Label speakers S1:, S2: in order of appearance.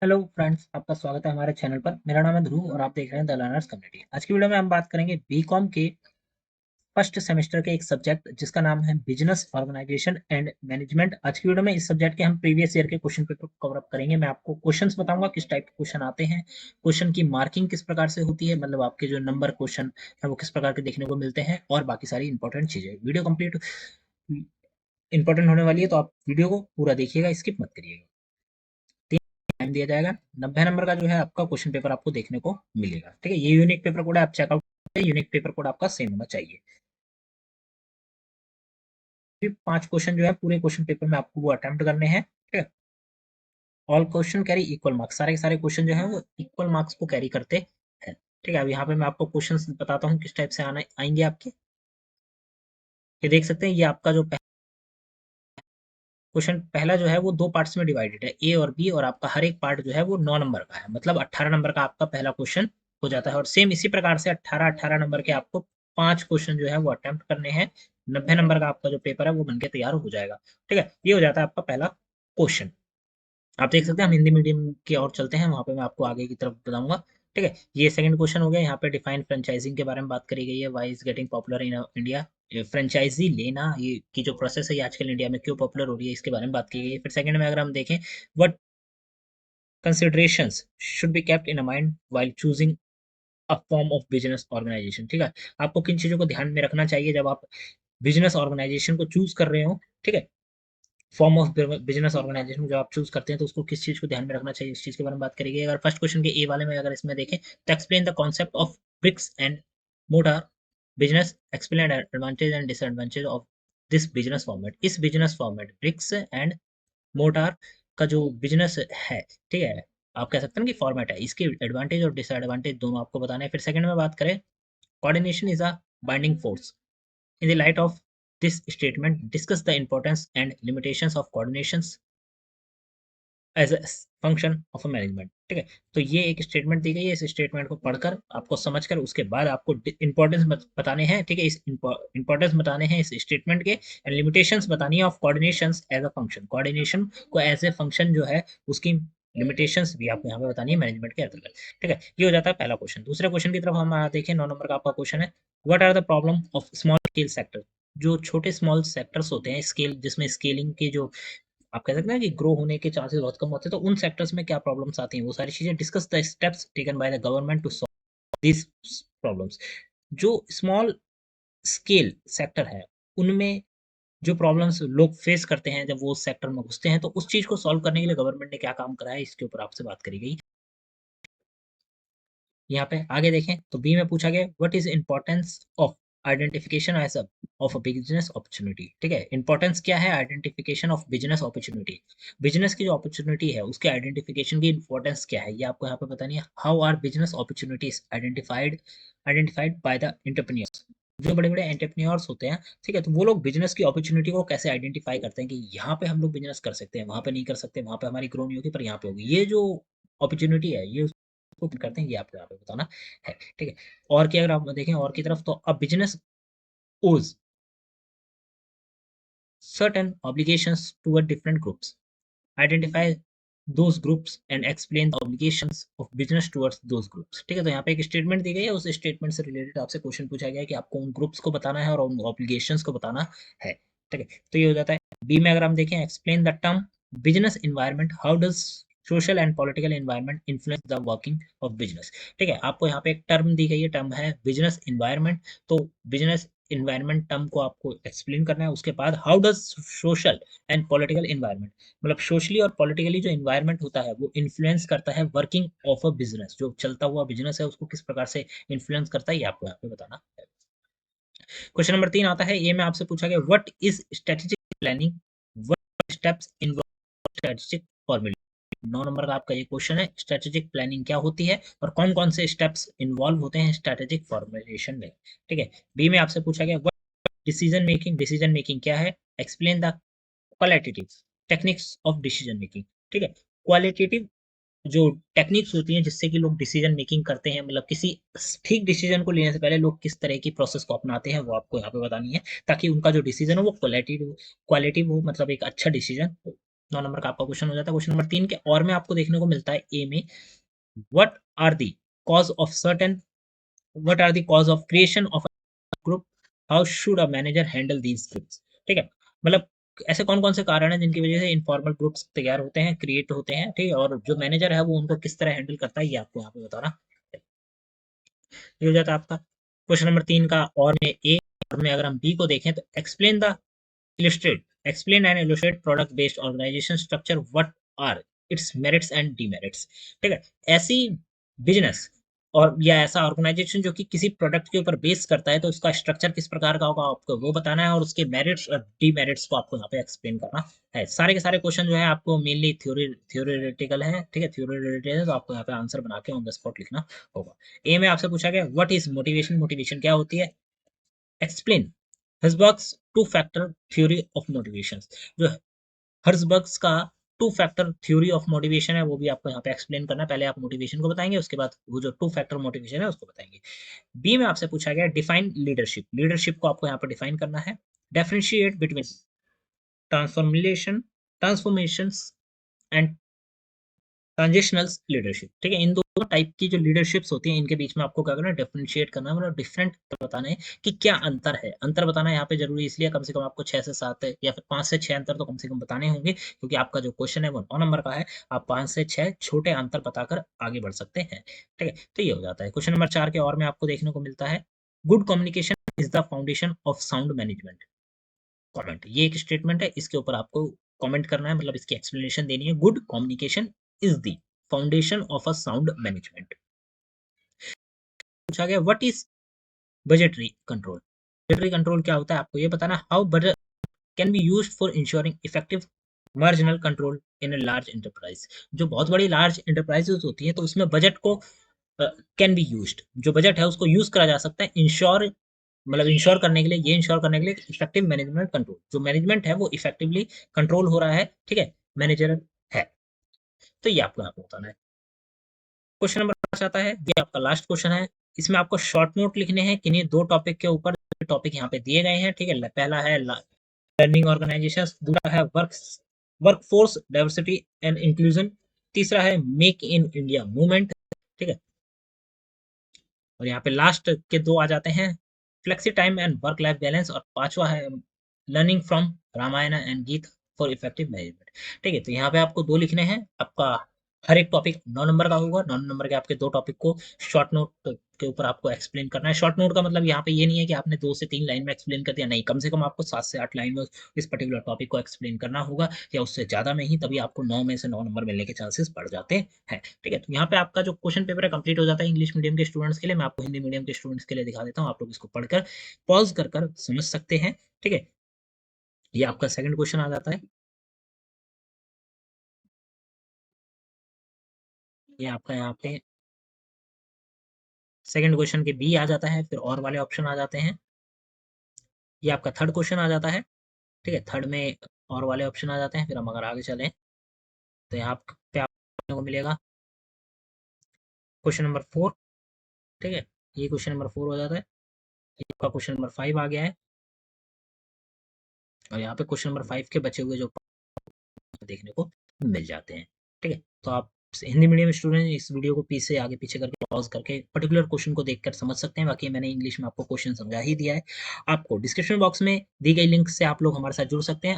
S1: Hello friends, आपका स्वागत है हमारे चैनल पर। मेरा नाम है ध्रुव और आप देख रहे हैं द लर्नर्स कम्युनिटी। आज की वीडियो में हम बात करेंगे बीकॉम के फर्स्ट सेमेस्टर के एक सब्जेक्ट जिसका नाम है बिजनेस ऑर्गेनाइजेशन एंड मैनेजमेंट। आज की वीडियो में इस सब्जेक्ट के हम प्रीवियस ईयर के क्वेश्चन पेपर को कवर अप करेंगे। मैं आपको क्वेश्चंस बताऊंगा किस टाइप के क्वेश्चन आते हैं, क्वेश्चन की मार्किंग किस प्रकार से होती है, मतलब आपके जो नंबर क्वेश्चन है वो किस प्रकार के देखने को मिलते हैं, और बाकी सारी इंपॉर्टेंट चीजें। वीडियो कंप्लीट इंपॉर्टेंट होने वाली है, तो आप वीडियो को पूरा देखिएगा, स्किप मत करिएगा। टाइम दिया जाएगा। 90 नंबर का जो है आपका क्वेश्चन पेपर आपको देखने को मिलेगा। ठीक है, ये यूनिक पेपर कोड है, आप चेकआउट करें। यूनिक पेपर कोड आपका सेम होना चाहिए। फिर 5 क्वेश्चन जो है पूरे क्वेश्चन पेपर में आपको वो अटेम्प्ट करने हैं। ठीक है, all question carry equal marks, सारे के सारे क्वेश्चन जो है वो इक्वल मार्क्स को कैरी करते हैं। ठीक है, अब यहाँ पे मैं आपको क्वेश्चन बताता हूँ किस टाइप से आना आएंगे आपके। ये देख सकते हैं, ये आपका जो क्वेश्चन पहला जो है वो दो पार्ट्स में डिवाइडेड है, ए और बी, और आपका हर एक पार्ट जो है वो 9 नंबर का है, मतलब 18 नंबर का आपका पहला क्वेश्चन हो जाता है। और सेम इसी प्रकार से 18-18 नंबर के आपको 5 क्वेश्चन जो है वो अटेम्प्ट करने हैं। 90 नंबर का आपका जो पेपर है वो बनके तैयार हो जाएगा। ठीक है, ये हो जाता है आपका पहला क्वेश्चन। आप देख सकते हैं, हम हिंदी मीडियम की ओर चलते हैं, वहां पे मैं आपको आगे की तरफ बताऊंगा। ठीक है, ये सेकंड क्वेश्चन हो गया। यहाँ पे डिफाइन फ्रेंचाइजिंग के बारे में बात करी गई है। Why is getting popular in India. Franchisee लेना ये की जो प्रोसेस है ये आजकल इंडिया में क्यों पॉपुलर हो रही है, इसके बारे में बात की गई है। फिर सेकंड में अगर हम देखें, what considerations should be kept in mind while choosing a form of business organisation. ठीक है, आपको किन चीजों को ध्यान में रखना चाहिए जब आप बिजनेस ऑर्गेनाइजेशन को चूज कर रहे हो। ठीक है, फॉर्म ऑफ बिजनेस ऑर्गेनाइजेशन जो आप चूज करते हैं तो उसको किस चीज को ध्यान में रखना चाहिए, इस चीज के बारे में बात करेंगे। अगर फर्स्ट क्वेश्चन के ए वाले में अगर इसमें देखें, तो explain the concept of bricks and mortar business, explain advantage and disadvantage of this business format. इस business format bricks and mortar का जो बिजनेस है, ठीक है, आप कह सकते हैं कि फॉर्मेट है, इसके एडवांटेज और डिसएडवांटेज दोनों आपको बताने हैं। फिर सेकंड में बात करें, coordination is a binding force. In the light of this statement, discuss the importance and limitations of coordinations as a function of a management। ठीक है, तो ये एक स्टेटमेंट दी गई है, इस स्टेटमेंट को पढ़कर आपको समझकर उसके बाद आपको इंपॉर्टेंस बताने हैं। ठीक है, इस इंपॉर्टेंस बताने हैं इस स्टेटमेंट के, एंड लिमिटेशंस बतानी है of coordinations as a function. Coordination को एज ए फंक्शन जो है उसकी लिमिटेशंस भी आपको यहाँ पे बतानी है मैनेजमेंट के अंतर्गत। ठीक है, ये हो जाता है पहला क्वेश्चन। दूसरे क्वेश्चन की तरफ हम देखें, 9 नंबर का आपका क्वेश्चन है, what are the problem of small scale sector. जो छोटे स्मॉल सेक्टर्स होते हैं, स्केल जिसमें स्केलिंग की जो आप कह सकते हैं कि ग्रो होने के चांसेस बहुत कम होते हैं, तो उन सेक्टर्स में क्या प्रॉब्लम्स आती हैं, वो सारी चीजें discuss the steps taken by the government to solve this problems. जो स्मॉल स्केल सेक्टर है उनमें जो प्रॉब्लम्स लोग फेस करते हैं जब वो उस सेक्टर में घुसते हैं, तो उस चीज को सॉल्व करने के लिए गवर्नमेंट ने क्या काम करा है, इसके ऊपर आपसे बात करी गई। यहाँ पे आगे देखें तो बी में पूछा गया, what is importance of identification as of a business opportunity. ठीक है, इंपॉर्टेंस क्या है identification of business opportunity. Business की जो अपॉर्चुनिटी है उसके आइडेंटिफिकेशन की इंपॉर्टेंस क्या है, ये आपको यहाँ पे बतानी है। How are business opportunities identified by the entrepreneurs. जो बड़े बड़े एंटरप्रेन्योर्स होते हैं, ठीक है, तो वो लोग बिजनेस की अपॉर्चुनिटी को कैसे आइडेंटिफाई करते हैं कि यहाँ पे हम लोग बिजनेस कर सकते हैं, वहां पे नहीं कर सकते, वहां पे हमारी ग्रो नहीं होगी पर यहाँ पे होगी। ये जो अपॉर्चुनिटी है ये को करते हैं, ये आपको यहाँ पे बताना है। ठीक है, और की अगर आप देखें और की तरफ, तो अ बिजनेस ओज certain obligations toward different groups, identify those groups and explain the obligations of business towards those groups। ठीक है, तो यहाँ पे एक स्टेटमेंट दी गई है, उस स्टेटमेंट से रिलेटेड आपसे क्वेश्चन पूछा गया है कि आपको उन ग्रुप्स को बताना है और उन ऑब्लिगेशंस को बताना है। ठीक है, तो ये हो जाता है। बी में अगर हम देखें, explain the term business environment, how does social and political environment influence the working of business. ठीक है, आपको यहाँ पे एक टर्म दी गई है, टर्म है बिजनेस इन्वायरमेंट। तो बिजनेस इन्वायरमेंट टर्म को आपको एक्सप्लेन करना है। उसके बाद how does social and political environment, मतलब सोशली और पॉलिटिकली जो इन्वायरमेंट होता है वो इन्फ्लुएंस करता है वर्किंग ऑफ अ बिजनेस, जो चलता हुआ बिजनेस है उसको किस प्रकार से इन्फ्लुएंस करता है, ये आपको यहाँ पे बताना है। क्वेश्चन नंबर 3 आता है, ये में आपसे पूछा गया, what is strategic planning, what steps involve strategic formulation. 9 number का आपका ये क्वेश्चन है, स्ट्रेटेजिक प्लानिंग क्या होती है और कौन कौन से स्टेप्स इन्वॉल्व होते हैं स्ट्रेटेजिक फॉर्मुलेशन में। ठीक है, बी में आपसे पूछा गया, डिसीजन मेकिंग, डिसीजन मेकिंग क्या है, explain the qualitative techniques of decision making. ठीक है, क्वालिटेटिव जो टेक्निक्स होती हैं जिससे कि लोग डिसीजन मेकिंग करते हैं, मतलब किसी ठीक डिसीजन को लेने से पहले लोग किस तरह की प्रोसेस को अपनाते हैं, वो आपको यहाँ पे बतानी है, ताकि उनका जो डिसीजन हो वो क्वालिटी हो, मतलब एक अच्छा डिसीजन हो। 9 नंबर का आपका क्वेश्चन हो जाता है। क्वेश्चन नंबर 3 के और में आपको देखने को मिलता है ए में, what are the cause of certain what are the cause of creation of group, how should a manager handle these groups. ठीक है, मतलब ऐसे कौन कौन से कारण हैं जिनकी वजह से इनफॉर्मल ग्रुप्स तैयार होते हैं, क्रिएट होते हैं। ठीक है, और जो मैनेजर है वो उनको किस तरह हैंडल करता है, ये आपको यहाँ पे बताना। ये हो जाता है आपका क्वेश्चन नंबर 3 का और में ए। और में अगर हम बी को देखें तो explain the illustrate explain and illustrate product based organization structure, what are its merits and demerits। ठीक है, ऐसी बिजनेस और या ऐसा ऑर्गेनाइजेशन जो कि किसी प्रोडक्ट के ऊपर बेस करता है तो उसका स्ट्रक्चर किस प्रकार का होगा आपको वो बताना है, और उसके मेरिट्स और डीमेरिट्स को आपको यहाँ पे एक्सप्लेन करना है। सारे के सारे क्वेश्चन जो है आपको मेनली थ्योरेटिकल है। ठीक है, थ्योरी रिलेटेड है, तो आपको यहाँ पे आंसर बना के ऑन द स्पॉट लिखना होगा। ए में आपसे पूछा गया व्हाट इज मोटिवेशन, मोटिवेशन क्या होती है। Explain Herzberg's two factor theory of motivation. जो हर्जबर्ग्स का two factor theory of motivation है वो भी आपको यहाँ पे एक्सप्लेन करना है। पहले आप मोटिवेशन को बताएंगे, उसके बाद वो जो टू फैक्टर मोटिवेशन है उसको बताएंगे। बी में आपसे पूछा गया डिफाइन लीडरशिप, लीडरशिप को आपको यहाँ पर डिफाइन करना है। Differentiate between transformation and transitional leadership. ठीक है, इन दोनों टाइप की जो लीडरशिप्स होती हैं इनके बीच में आपको क्या करना है, डिफरेंशिएट करना है, मतलब डिफरेंट बताना है कि क्या अंतर है। अंतर बताना यहाँ पे जरूरी इसलिए कम से कम आपको 6 से 7 या फिर 5 से 6 अंतर तो कम से कम बताने होंगे, क्योंकि आपका जो क्वेश्चन है वो 9 नंबर का है। आप 5 से 6 छोटे अंतर बताकर आगे बढ़ सकते हैं। ठीक है, तो ये हो जाता है। क्वेश्चन नंबर 4 के और में आपको देखने को मिलता है good communication is the foundation of sound management. Comment, ये एक स्टेटमेंट है, इसके ऊपर आपको कमेंट करना है, मतलब इसकी एक्सप्लेनेशन देनी है। Good communication is the foundation of a sound management. पूछा गया what is budgetary control, budgetary control क्या होता है आपको ये बताना। How budget can be used for ensuring effective marginal control in a large enterprise. जो बहुत बड़ी लार्ज एंटरप्राइजेस होती हैं तो उसमें बजट को कैन बी यूज्ड, जो बजट है उसको यूज करा जा सकता है इंश्योर, मतलब इंश्योर करने के लिए, ये इंश्योर करने के लिए इफेक्टिव मैनेजमेंट कंट्रोल, जो मैनेजमेंट है वो इफेक्टिवली कंट्रोल हो रहा है। ठीक है, मैनेजर है। तो ये आपको यहाँ पे बताना है। क्वेश्चन नंबर आता है, ये आपका लास्ट क्वेश्चन है। इसमें आपको शॉर्ट नोट लिखने हैं किन्हीं दो टॉपिक के ऊपर। टॉपिक यहाँ पे दिए गए हैं। ठीक है, पहला है लर्निंग ऑर्गेनाइजेशन, दूसरा है वर्कफोर्स डाइवर्सिटी एंड इंक्लूजन, तीसरा है मेक इन इंडिया मूवमेंट। ठीक है, और यहाँ पे लास्ट के दो आ जाते हैं flexi time and work life balance, और पांचवा है लर्निंग फ्रॉम रामायण एंड गीत फॉर इफेक्टिव मैनेजमेंट। ठीक है, तो यहाँ पे आपको दो लिखने हैं। आपका हर एक टॉपिक 9 नंबर का होगा। 9 नंबर के आपके दो टॉपिक को शॉर्ट नोट के ऊपर आपको एक्सप्लेन करना है। शॉर्ट नोट का मतलब यहाँ पे ये नहीं है कि आपने 2 से 3 लाइन में एक्सप्लेन कर दिया, नहीं, कम से कम आपको 7 से 8 लाइन में इस पर्टिकुलर टॉपिक को एक्सप्लेन करना होगा, या उससे ज्यादा में ही, तभी आपको 9 में से 9 नंबर मिलने के चांसेस बढ़ जाते हैं। ठीक है, तो यहाँ पे आपका जो क्वेश्चन पेपर है कंप्लीट हो जाता है इंग्लिश मीडियम के स्टूडेंट्स के लिए। मैं आपको हिंदी मीडियम के स्टूडेंट्स के लिए दिखा देता हूँ, आप लोग इसको पढ़कर पॉज कर समझ सकते हैं। ठीक है, ये आपका सेकंड क्वेश्चन आ जाता है। ये आपका यहाँ पे सेकंड क्वेश्चन के बी आ जाता है, फिर और वाले ऑप्शन आ जाते हैं। ये आपका थर्ड क्वेश्चन आ जाता है। ठीक है, थर्ड में और वाले ऑप्शन आ जाते हैं। फिर हम अगर आगे चलें तो यहाँ पे आपको मिलेगा क्वेश्चन नंबर 4। ठीक है, ये क्वेश्चन नंबर 4 हो जाता है। ये आपका क्वेश्चन नंबर 5 आ गया है, और यहाँ पे क्वेश्चन नंबर 5 के बचे हुए जो देखने को मिल जाते हैं। ठीक है, तो आप हिंदी मीडियम स्टूडेंट इस वीडियो को पीछे से आगे पीछे करके पॉज करके पर्टिकुलर क्वेश्चन को देखकर समझ सकते हैं। बाकी मैंने इंग्लिश में आपको क्वेश्चन समझा ही दिया है। आपको डिस्क्रिप्शन बॉक्स में दी गई लिंक से आप लोग हमारे साथ जुड़ सकते हैं।